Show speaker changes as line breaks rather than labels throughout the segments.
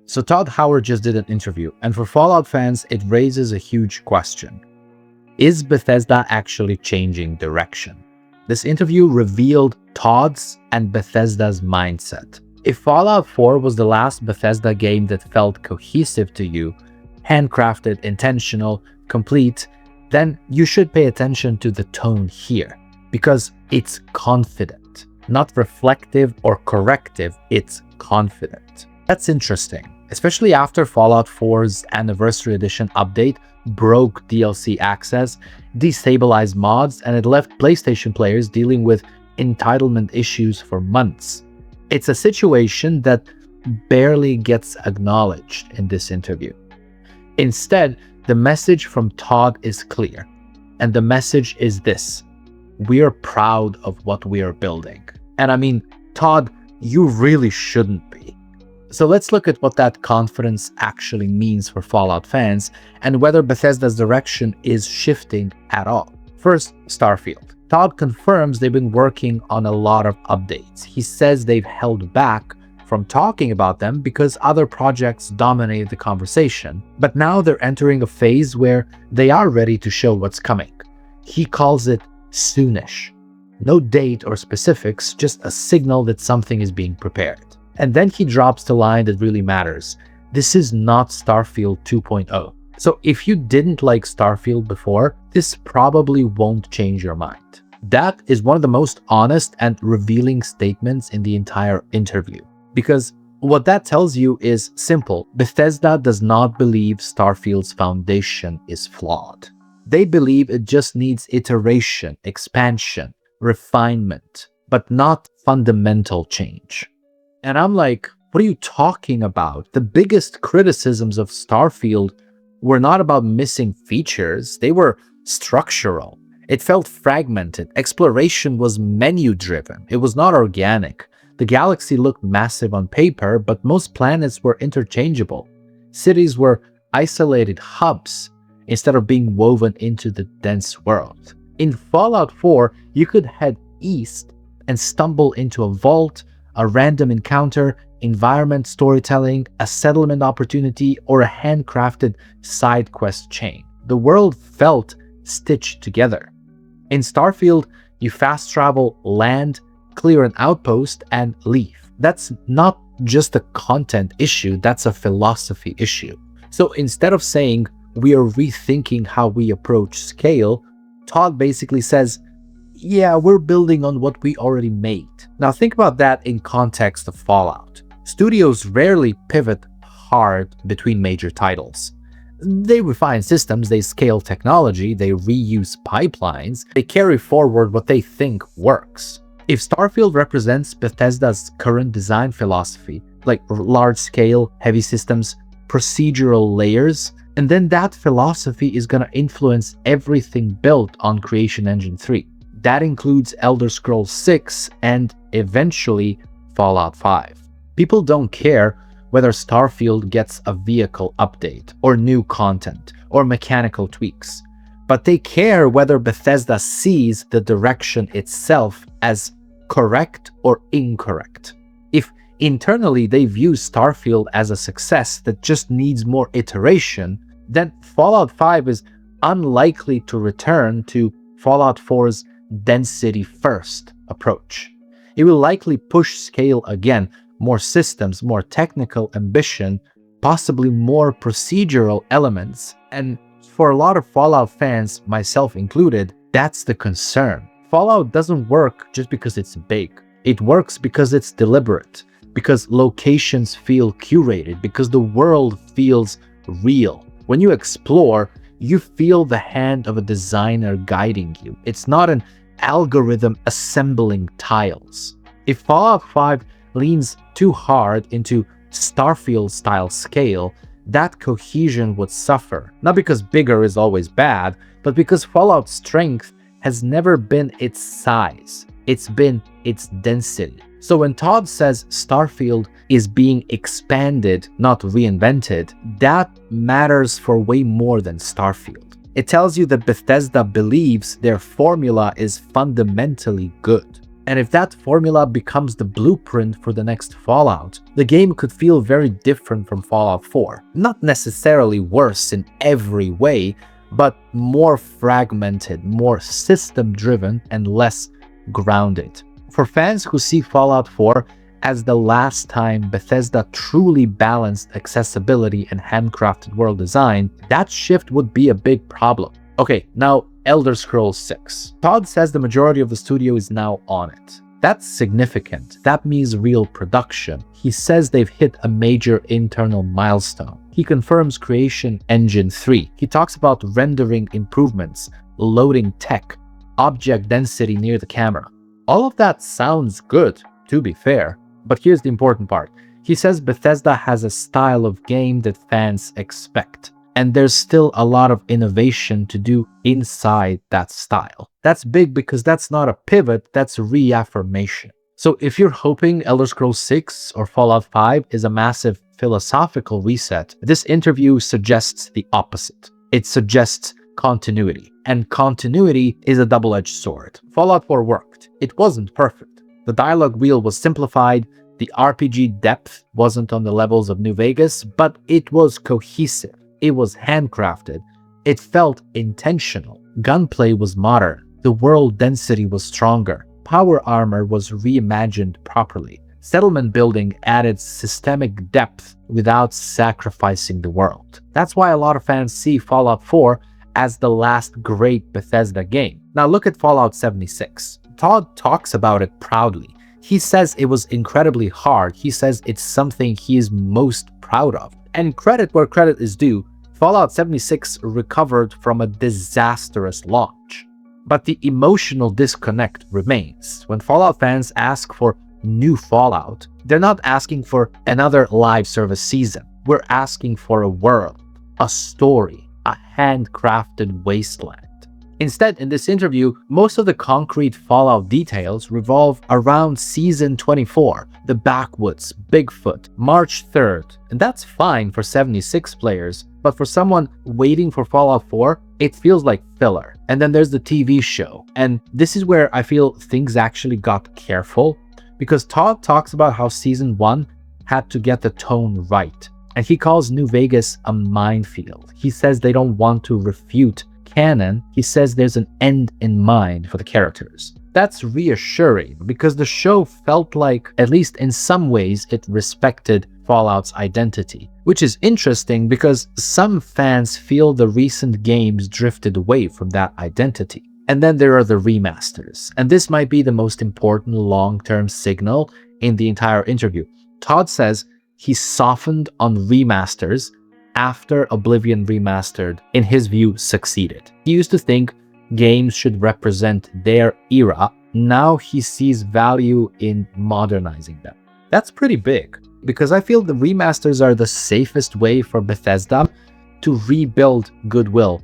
So Todd Howard just did an interview, and for Fallout fans, it raises a huge question. Is Bethesda actually changing direction? This interview revealed Todd's and Bethesda's mindset. If Fallout 4 was the last Bethesda game that felt cohesive to you, handcrafted, intentional, complete, then you should pay attention to the tone here, because it's confident, not reflective or corrective, it's confident. That's interesting, especially after Fallout 4's Anniversary Edition update broke DLC access, destabilized mods, and it left PlayStation players dealing with entitlement issues for months. It's a situation that barely gets acknowledged in this interview. Instead, the message from Todd is clear, and the message is this: we are proud of what we are building. And I mean, Todd, you really shouldn't be. So let's look at what that confidence actually means for Fallout fans and whether Bethesda's direction is shifting at all. First, Starfield. Todd confirms they've been working on a lot of updates. He says they've held back from talking about them because other projects dominate the conversation. But now they're entering a phase where they are ready to show what's coming. He calls it soonish. No date or specifics, just a signal that something is being prepared. And then he drops the line that really matters. This is not Starfield 2.0. So if you didn't like Starfield before, this probably won't change your mind. That is one of the most honest and revealing statements in the entire interview. Because what that tells you is simple. Bethesda does not believe Starfield's foundation is flawed. They believe it just needs iteration, expansion, refinement, but not fundamental change. And I'm like, what are you talking about? The biggest criticisms of Starfield were not about missing features, they were structural. It felt fragmented. Exploration was menu-driven. It was not organic. The galaxy looked massive on paper, but most planets were interchangeable. Cities were isolated hubs instead of being woven into the dense world. In Fallout 4, you could head east and stumble into a vault, a random encounter, environment storytelling, a settlement opportunity, or a handcrafted side quest chain. The world felt stitched together. In Starfield, you fast travel, land, clear an outpost, and leave. That's not just a content issue, that's a philosophy issue. So instead of saying we are rethinking how we approach scale, Todd basically says, yeah, we're building on what we already made. Now think about that in context of Fallout. Studios rarely pivot hard between major titles. They refine systems, they scale technology, they reuse pipelines, they carry forward what they think works. If Starfield represents Bethesda's current design philosophy, like large-scale, heavy systems, procedural layers, and then that philosophy is going to influence everything built on Creation Engine 3. That includes Elder Scrolls 6 and eventually Fallout 5. People don't care whether Starfield gets a vehicle update or new content or mechanical tweaks, but they care whether Bethesda sees the direction itself as correct or incorrect. If internally they view Starfield as a success that just needs more iteration, then Fallout 5 is unlikely to return to Fallout 4's density-first approach. It will likely push scale again, more systems, more technical ambition, possibly more procedural elements, and for a lot of Fallout fans, myself included, that's the concern. Fallout doesn't work just because it's big. It works because it's deliberate, because locations feel curated, because the world feels real. When you explore, you feel the hand of a designer guiding you. It's not an algorithm assembling tiles. If Fallout 5 leans too hard into Starfield-style scale, that cohesion would suffer. Not because bigger is always bad, but because Fallout's strength has never been its size. It's been its density. So when Todd says Starfield is being expanded, not reinvented, that matters for way more than Starfield. It tells you that Bethesda believes their formula is fundamentally good. And if that formula becomes the blueprint for the next Fallout, the game could feel very different from Fallout 4. Not necessarily worse in every way, but more fragmented, more system-driven, and less grounded. For fans who see Fallout 4 as the last time Bethesda truly balanced accessibility and handcrafted world design, that shift would be a big problem. Okay, now Elder Scrolls 6. Todd says the majority of the studio is now on it. That's significant. That means real production. He says they've hit a major internal milestone. He confirms Creation Engine 3. He talks about rendering improvements, loading tech, object density near the camera. All of that sounds good, to be fair. But here's the important part. He says Bethesda has a style of game that fans expect. And there's still a lot of innovation to do inside that style. That's big because that's not a pivot, that's reaffirmation. So if you're hoping Elder Scrolls 6 or Fallout 5 is a massive philosophical reset, this interview suggests the opposite. It suggests continuity. And continuity is a double-edged sword. Fallout 4 worked. It wasn't perfect. The dialogue wheel was simplified, the RPG depth wasn't on the levels of New Vegas, but it was cohesive. It was handcrafted. It felt intentional. Gunplay was modern. The world density was stronger. Power armor was reimagined properly. Settlement building added systemic depth without sacrificing the world. That's why a lot of fans see Fallout 4 as the last great Bethesda game. Now look at Fallout 76. Todd talks about it proudly. He says it was incredibly hard. He says it's something he is most proud of. And credit where credit is due, Fallout 76 recovered from a disastrous launch. But the emotional disconnect remains. When Fallout fans ask for new Fallout, they're not asking for another live service season. We're asking for a world, a story, a handcrafted wasteland. Instead, in this interview, most of the concrete Fallout details revolve around Season 24, the Backwoods, Bigfoot, March 3rd, and that's fine for 76 players, but for someone waiting for Fallout 4, it feels like filler. And then there's the TV show, and this is where I feel things actually got careful, because Todd talks about how Season 1 had to get the tone right, and he calls New Vegas a minefield. He says they don't want to refute canon. He says there's an end in mind for the characters. That's reassuring because the show felt like, at least in some ways, it respected Fallout's identity, which is interesting because some fans feel the recent games drifted away from that identity. And then there are the remasters, and this might be the most important long-term signal in the entire interview. Todd says he softened on remasters after Oblivion Remastered, in his view, succeeded. He used to think games should represent their era. Now he sees value in modernizing them. That's pretty big, because I feel the remasters are the safest way for Bethesda to rebuild goodwill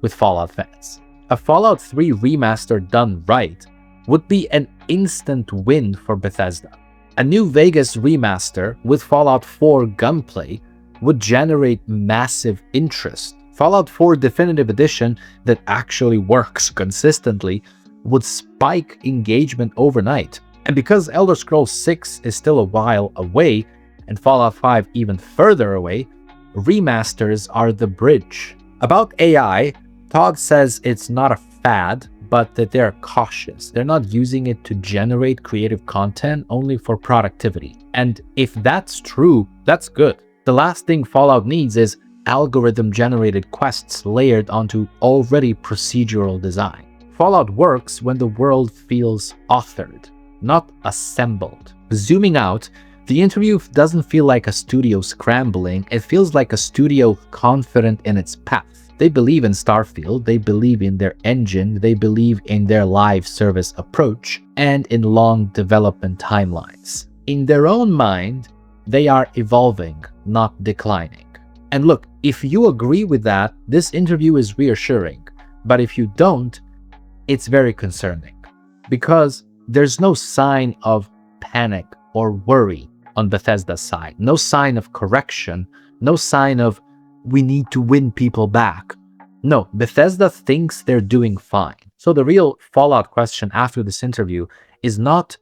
with Fallout fans. A Fallout 3 remaster done right would be an instant win for Bethesda. A New Vegas remaster with Fallout 4 gunplay would generate massive interest. Fallout 4 Definitive Edition that actually works consistently would spike engagement overnight. And because Elder Scrolls 6 is still a while away, and Fallout 5 even further away, remasters are the bridge. About AI, Todd says it's not a fad, but that they're cautious. They're not using it to generate creative content, only for productivity. And if that's true, that's good. The last thing Fallout needs is algorithm-generated quests layered onto already procedural design. Fallout works when the world feels authored, not assembled. Zooming out, the interview doesn't feel like a studio scrambling, it feels like a studio confident in its path. They believe in Starfield, they believe in their engine, they believe in their live service approach, and in long development timelines. In their own mind, they are evolving, not declining. And look, if you agree with that, this interview is reassuring. But if you don't, it's very concerning. Because there's no sign of panic or worry on Bethesda's side. No sign of correction. No sign of, we need to win people back. No, Bethesda thinks they're doing fine. So the real Fallout question after this interview is not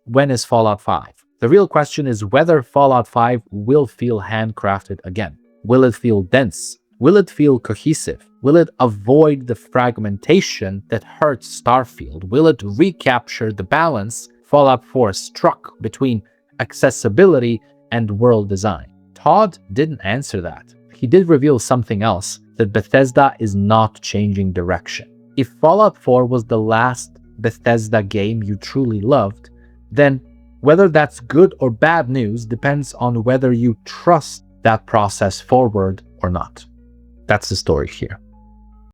when is Fallout 5. The real question is whether Fallout 5 will feel handcrafted again. Will it feel dense? Will it feel cohesive? Will it avoid the fragmentation that hurts Starfield? Will it recapture the balance Fallout 4 struck between accessibility and world design? Todd didn't answer that. He did reveal something else, that Bethesda is not changing direction. If Fallout 4 was the last Bethesda game you truly loved, then whether that's good or bad news depends on whether you trust that process forward or not. That's the story here.